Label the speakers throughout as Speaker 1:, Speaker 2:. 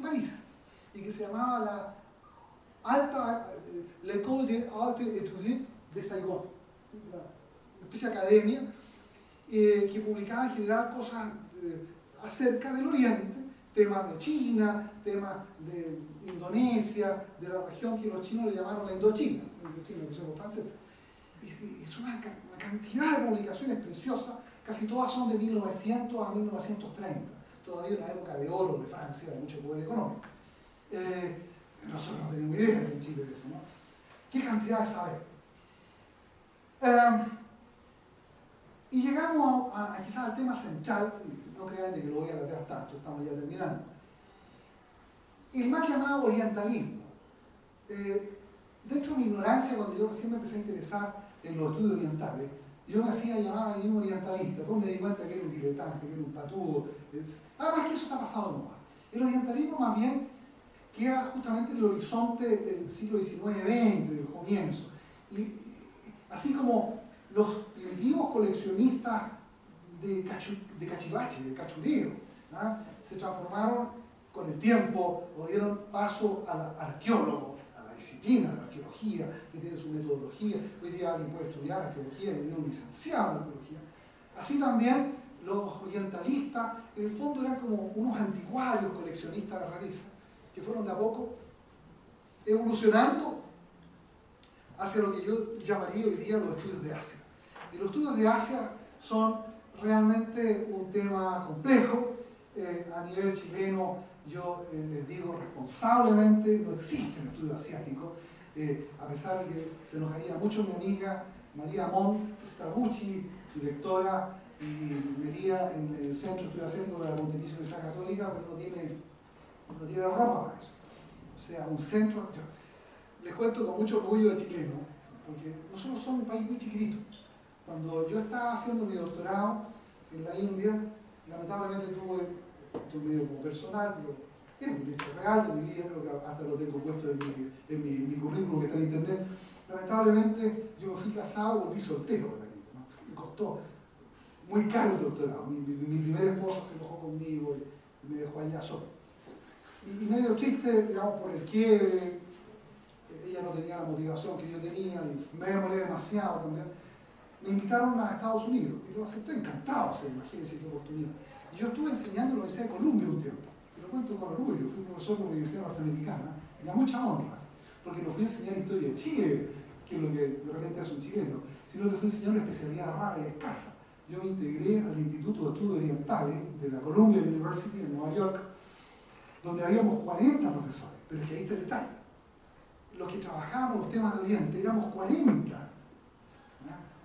Speaker 1: París y que se llamaba l'École des Hautes Études de Saigon, una especie de academia que publicaba en general cosas acerca del Oriente, temas de China, temas de Indonesia, de la región que los chinos le llamaron la Indochina, que son los franceses. Y es una cantidad de publicaciones preciosas, casi todas son de 1900 a 1930, todavía una época de oro de Francia, de mucho poder económico. Nosotros no tenemos idea en Chile de eso, ¿no? ¿Qué cantidad de saber? Y llegamos quizás al tema central, no crean de que lo voy a alargar tanto, estamos ya terminando. El mal llamado orientalismo. Dentro de mi ignorancia, cuando yo recién me empecé a interesar en los estudios orientales, yo me hacía llamar a mí mismo orientalista, después me di cuenta que era un diletante, que era un patudo. Además que eso está pasado de moda. El orientalismo más bien queda justamente en el horizonte del siglo XIX-XX, del comienzo. Y así como los primitivos coleccionistas de cachivache, de cachureo, ¿ah? Se transformaron con el tiempo o dieron paso al arqueólogo, a la disciplina de la arqueología, que tiene su metodología. Hoy día alguien puede estudiar arqueología y tener un licenciado en arqueología. Así también los orientalistas, en el fondo eran como unos anticuarios coleccionistas de rareza, que fueron de a poco evolucionando hacia lo que yo llamaría hoy día los estudios de Asia. Y los estudios de Asia son realmente un tema complejo. A nivel chileno, yo les digo responsablemente, no existe un estudio asiático, a pesar de que se enojaría mucho mi amiga María Mon Strabucci, directora y vería en el Centro de Estudios Asiáticos de la Pontificia Universidad Católica, pero no tiene ropa para eso. O sea, un centro. Les cuento con mucho orgullo de chileno, porque nosotros somos un país muy chiquitito. Cuando yo estaba haciendo mi doctorado en la India, lamentablemente tuve, esto es medio como personal, pero es un hecho real de mi vida, creo que hasta lo tengo puesto en mi currículum que está en internet. Lamentablemente yo me fui casado y volví soltero de la India, ¿no? Me costó muy caro el doctorado. Mi primera esposa se enojó conmigo y me dejó allá solo. Y medio triste, digamos, por el quiebre. Ella no tenía la motivación que yo tenía y me demoré demasiado también. Me invitaron a Estados Unidos y lo acepté encantado, o sea, imagínense qué oportunidad. Y yo estuve enseñando en la Universidad de Columbia un tiempo, y lo cuento con orgullo, fui profesor de la Universidad Norteamericana, y a mucha honra, porque no fui a enseñar historia de Chile, que es lo que de repente hace un chileno, sino que fui a enseñar una especialidad rara y escasa. Yo me integré al Instituto de Estudios Orientales de la Columbia University en Nueva York, donde habíamos 40 profesores, pero es que ahí está el detalle. Los que trabajábamos los temas de Oriente éramos 40.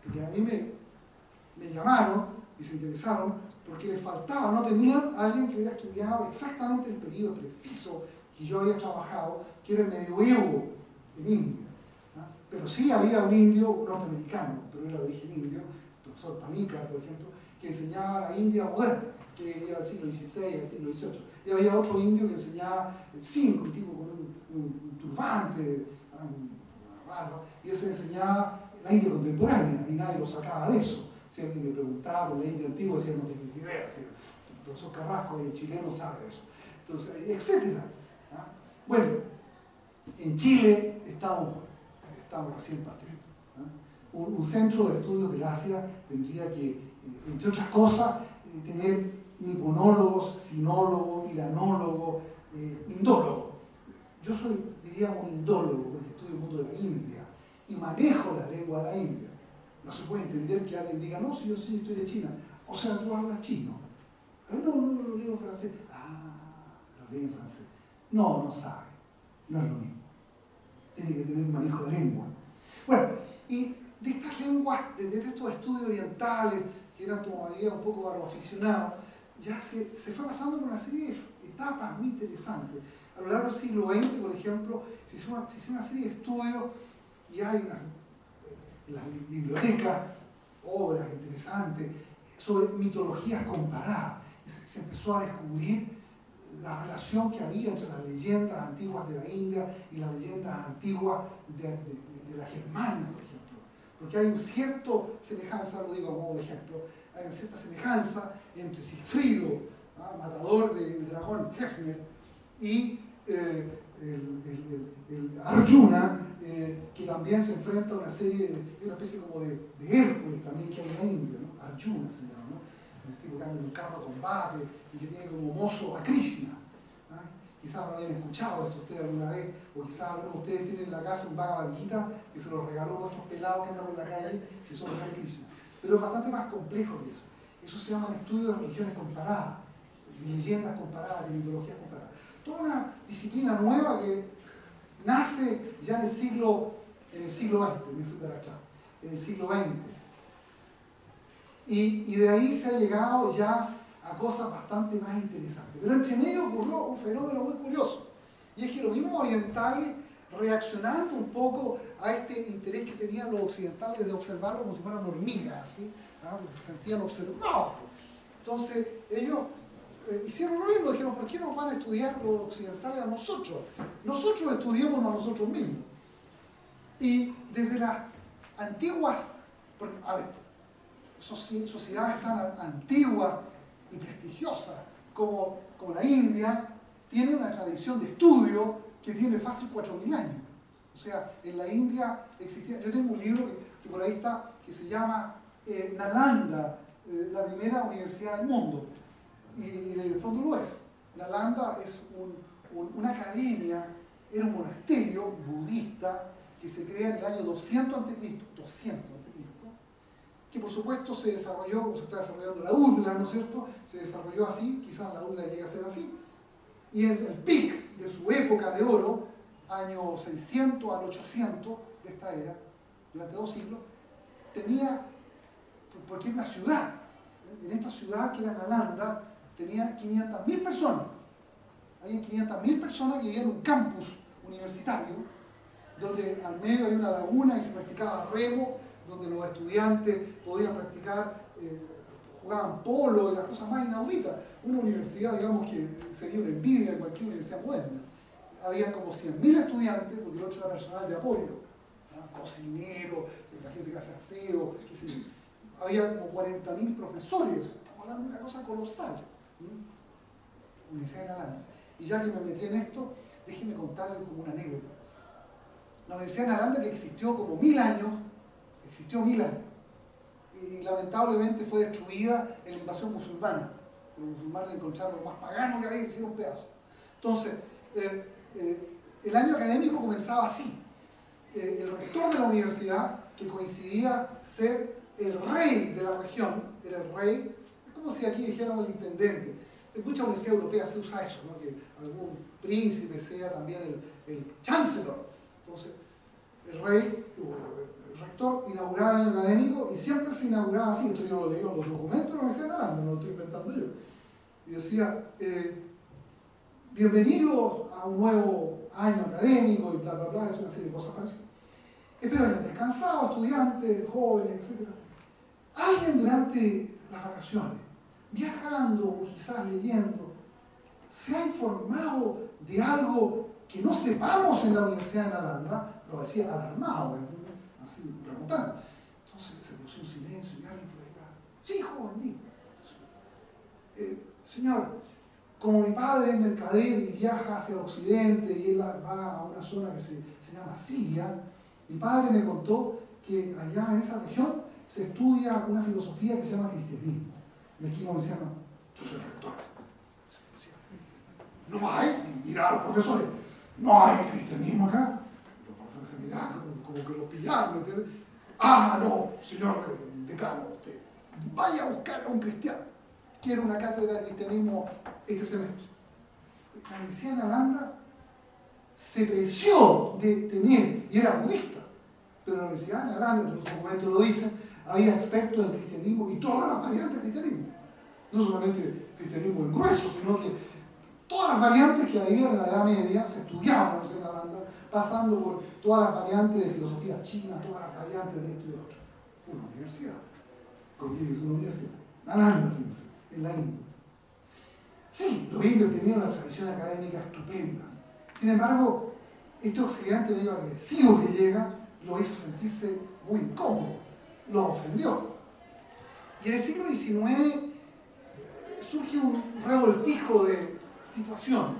Speaker 1: Porque a mí me llamaron y se interesaron porque les faltaba, no tenían a alguien que hubiera estudiado exactamente el periodo preciso que yo había trabajado, que era el medioevo en India. ¿No? Pero sí había un indio norteamericano, pero era de origen indio, el profesor Panikkar, por ejemplo, que enseñaba la India moderna, que venía del siglo XVI al siglo XVIII. Y había otro indio que enseñaba el 5, un tipo con un turbante, una barba, y ese enseñaba la India contemporánea, y nadie lo sacaba de eso. Si alguien le preguntaba por la India antigua, decía no tengo ni idea. Si el profesor Carrasco, el chileno, sabe eso. Entonces, etcétera. ¿Ah? Bueno, en Chile estamos recién partiendo. ¿Ah? Un centro de estudios del Asia tendría que, entre otras cosas, tener niponólogos, sinólogos, iranólogos, indólogos. Yo soy, diríamos, un indólogo, porque estudio el mundo de la India y manejo la lengua de la India. No se puede entender que alguien diga, no, si yo sí estoy de China. O sea, tú hablas chino. No, lo leo en francés. Lo leo en francés. No sabe. No es lo mismo. Tiene que tener un manejo de lengua. Bueno, y de estas lenguas, de estos estudios orientales, que eran todavía un poco a los aficionados, ya se fue pasando por una serie de etapas muy interesantes. A lo largo del siglo XX, por ejemplo, se hizo una serie de estudios y hay en las bibliotecas obras interesantes sobre mitologías comparadas. Se empezó a descubrir la relación que había entre las leyendas antiguas de la India y las leyendas antiguas de la Germania, por ejemplo. Porque hay una cierta semejanza, lo digo a modo de ejemplo, hay una cierta semejanza entre Sigfrido, matador del dragón Hefner, y el Arjuna, que también se enfrenta a una especie como de Hércules también que hay en la India, ¿no? Arjuna se llama, ¿no? El tipo que anda en un carro de combate y que tiene como mozo a Krishna. ¿Ah? Quizás lo hayan escuchado esto ustedes alguna vez, o quizás algunos de ustedes tienen en la casa un Bhagavad Gita que se lo regaló a otros pelados que andan por la calle, que son los Hare Krishna. Pero es bastante más complejo que eso. Eso se llama estudio de religiones comparadas, leyendas comparadas, mitologías comparadas. Toda una disciplina nueva que nace ya en el siglo XX, me fui para atrás, en el siglo XX. Y de ahí se ha llegado ya a cosas bastante más interesantes. Pero entre medio ocurrió un fenómeno muy curioso, y es que los mismos orientales, reaccionando un poco a este interés que tenían los occidentales de observarlo como si fueran hormigas, ¿sí? Porque se sentían observados. Entonces ellos hicieron lo mismo, dijeron, ¿por qué nos van a estudiar los occidentales a nosotros? Nosotros estudiémonos a nosotros mismos. Y desde las antiguas, a ver, sociedades tan antiguas y prestigiosas como la India, tienen una tradición de estudio que tiene fácil 4.000 años. O sea, en la India existía, yo tengo un libro que por ahí está, que se llama Nalanda, la primera universidad del mundo. Y en el fondo lo es. Nalanda es una academia, era un monasterio budista que se crea en el año 200 a.C., que por supuesto se desarrolló como se está desarrollando la UDLA, ¿no es cierto? Se desarrolló así, quizás la UDLA llegue a ser así. Y en el pic de su época de oro, año 600 al 800 de esta era, durante 2 siglos, tenía, porque es una ciudad, en esta ciudad que era Nalanda, tenía 500.000 personas. Había 500.000 personas que vivían en un campus universitario, donde al medio hay una laguna y se practicaba remo, donde los estudiantes podían practicar, jugaban polo y las cosas más inauditas. Una universidad, digamos, que sería una envidia en cualquier universidad moderna. Había como 100.000 estudiantes, porque el otro era personal de apoyo, ¿no? Cocinero, la gente que hace aseo, qué sé yo. Había como 40.000 profesores, estamos hablando de una cosa colosal. Universidad de Nalanda. Y ya que me metí en esto, déjenme contarles como una anécdota. La Universidad de Nalanda, que existió como 1000 años, y lamentablemente fue destruida en la invasión musulmana. Los musulmanes encontraron lo más pagano que había y hicieron un pedazo. Entonces, el año académico comenzaba así. El rector de la universidad, que coincidía ser el rey de la región, era el rey, es como si aquí dijéramos el intendente. En muchas universidades europeas se usa eso, ¿no? Que algún príncipe sea también el chancellor. Entonces, el rey, el rector, inauguraba el año académico y siempre se inauguraba así. Esto yo lo leí en los documentos de la Universidad de Nalanda, no lo estoy inventando yo. Y decía, bienvenidos a un nuevo año académico y bla, bla, bla, es una serie de cosas parecidas. Espero hayan descansado, estudiantes, jóvenes, etc. Alguien durante las vacaciones, viajando o quizás leyendo, se ha informado de algo que no sepamos en la Universidad de Nalanda, lo decía alarmado, ¿entiendes? Así, preguntando. Entonces se puso un silencio y alguien por allá, sí, joven, digo. Señor, como mi padre es mercader y viaja hacia el occidente y él va a una zona que se llama Siria, mi padre me contó que allá en esa región se estudia una filosofía que se llama cristianismo. Y aquí me decían, no, yo soy rector. No hay, y mira a los profesores, no hay cristianismo acá. Los profesores miran como que lo pillaron, ¿me entiendes? Ah, no, señor decano, usted vaya a buscar a un cristiano. Quiero una cátedra de cristianismo este semestre. La Universidad de Nalanda se preció de tener, y era budista, pero la Universidad de Nalanda, los documentos lo dicen, había expertos en cristianismo y todas las variantes del cristianismo. No solamente cristianismo en grueso, sino que todas las variantes que había en la Edad Media se estudiaban en la Universidad de Nalanda, pasando por todas las variantes de filosofía china, todas las variantes de esto y de otro. Una universidad. Contiene que es una universidad. Nalanda, fíjense, en la India. Sí, los indios tenían una tradición académica estupenda. Sin embargo, este occidente medio agresivo que llega lo hizo sentirse muy incómodo, lo ofendió. Y en el siglo XIX surge un revoltijo de situación.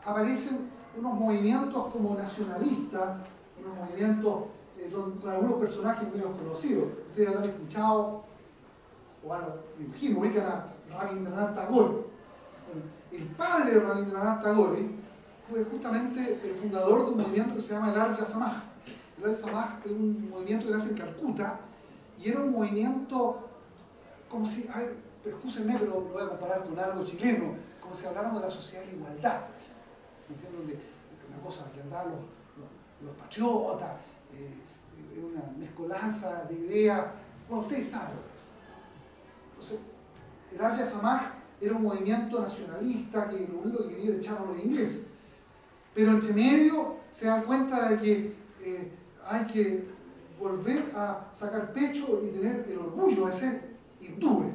Speaker 1: aparecen unos movimientos como nacionalistas, unos movimientos con algunos personajes menos conocidos. Ustedes habrán escuchado, o bueno, me imagino, ubican a Rabindranath Tagore. Bueno, el padre de Rabindranath Tagore fue justamente el fundador de un movimiento que se llama el Arya Samaj. El Arya Samaj es un movimiento que nace en Calcuta y era un movimiento como si, a ver, excúsenme, pero lo voy a comparar con algo chileno, como si habláramos de la sociedad de la igualdad. ¿Entienden? Una cosa que andaban los patriotas, una mezcolanza de ideas. Bueno, ustedes saben. Entonces, el Arya Samaj era un movimiento nacionalista que lo único que quería era echar a los ingleses. Pero entre medio se dan cuenta de que hay que volver a sacar pecho y tener el orgullo de ser hindúes.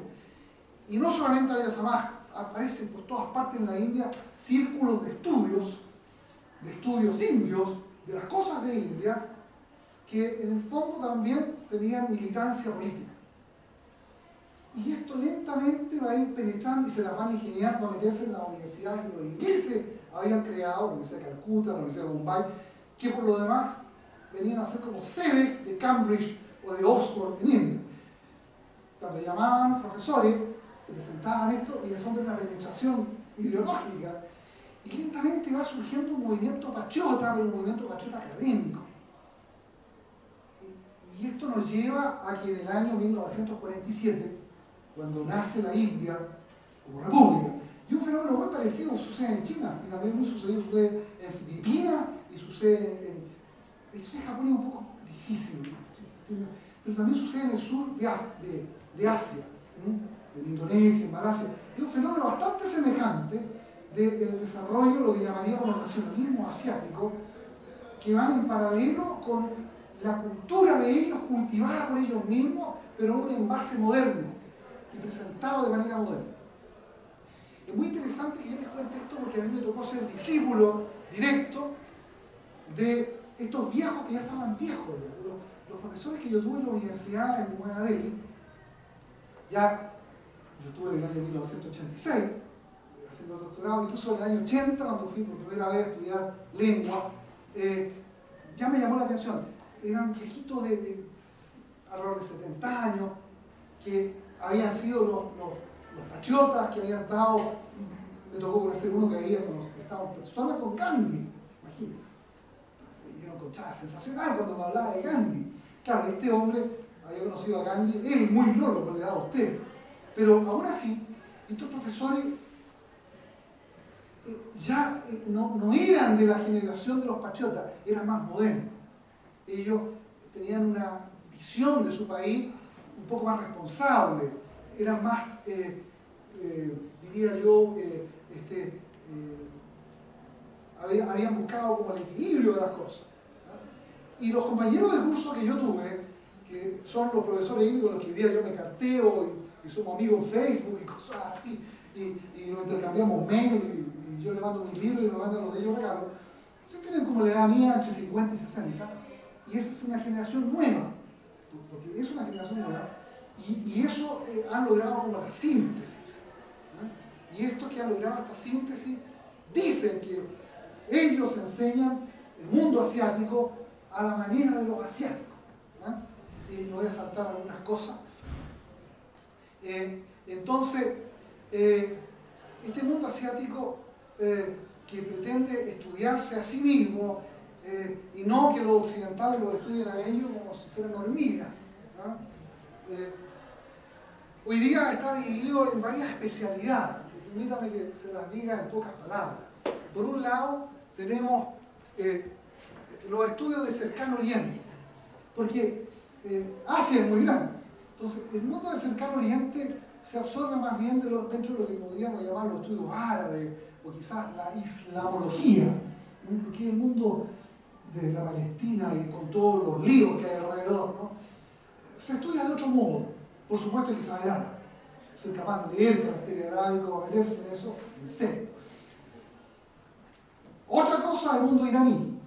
Speaker 1: Y no solamente Arya Samaj, aparecen por todas partes en la India círculos de estudios indios, de las cosas de India, que en el fondo también tenían militancia política. Y esto lentamente va a ir penetrando y se las van a ingeniar para meterse en las universidades que los ingleses habían creado, la Universidad de Calcuta, la Universidad de Bombay, que por lo demás venían a ser como sedes de Cambridge o de Oxford en India. Cuando llamaban profesores, se presentaban esto y en el fondo era una penetración ideológica. Y lentamente va surgiendo un movimiento patriota, pero un movimiento patriota académico. Y esto nos lleva a que en el año 1947, cuando nace la India como república, y un fenómeno muy parecido sucede en China, y también muy sucede en Filipinas, y sucede en... Esto en Japón es un poco difícil, ¿no? Pero también sucede en el sur de Asia, ¿no? En Indonesia, en Malasia. Es un fenómeno bastante semejante del desarrollo de lo que llamaríamos los nacionalismos asiáticos, que van en paralelo con la cultura de ellos, cultivada por ellos mismos, pero en un envase moderno y presentado de manera moderna. Es muy interesante que yo les cuente esto porque a mí me tocó ser discípulo directo de estos viejos que ya estaban viejos. Los profesores que yo tuve en la universidad en Nueva Delhi, ya yo estuve en el año 1986, haciendo el doctorado, incluso en el año 80, cuando fui por primera vez a estudiar lengua, ya me llamó la atención. Eran viejitos de alrededor de 70 años, que habían sido los patriotas, que habían estado, me tocó conocer uno que había estado en persona con Gandhi, imagínense. Y yo lo encontraba sensacional cuando me hablaba de Gandhi. Claro, este hombre había conocido a Gandhi, él muy biólogo, le da a usted. Pero aún así, estos profesores ya no eran de la generación de los patriotas, eran más modernos. Ellos tenían una visión de su país un poco más responsable, eran más, diría yo, habían buscado como el equilibrio de las cosas, ¿no? Y los compañeros de curso que yo tuve, que son los profesores indios con los que hoy día yo me carteo y somos amigos en Facebook y cosas así, y nos intercambiamos mail, y yo le mando mis libros y me mandan los de ellos regalos, se tienen como la edad mía entre 50 y 60, y esa es una generación nueva, porque es una generación nueva, y eso han logrado como la síntesis, ¿no? Y estos que han logrado esta síntesis dicen que ellos enseñan el mundo asiático a la manera de los asiáticos, ¿no? Y me voy a saltar algunas cosas. Entonces, este mundo asiático que pretende estudiarse a sí mismo y no que los occidentales lo estudien a ellos como si fueran hormigas, ¿no? Hoy día está dividido en varias especialidades. Permítame que se las diga en pocas palabras. Por un lado, tenemos los estudios de cercano oriente, porque Asia es muy grande. Entonces, el mundo del cercano oriente se absorbe más bien dentro de lo que podríamos llamar los estudios árabes, o quizás la islamología, ¿no? Porque el mundo de la Palestina y con todos los líos que hay alrededor, ¿no? Se estudia de otro modo. Por supuesto que saber árabe, ser capaz de leer caracteres arábicos, meterse en eso, en serio. Otra cosa, el mundo iraní.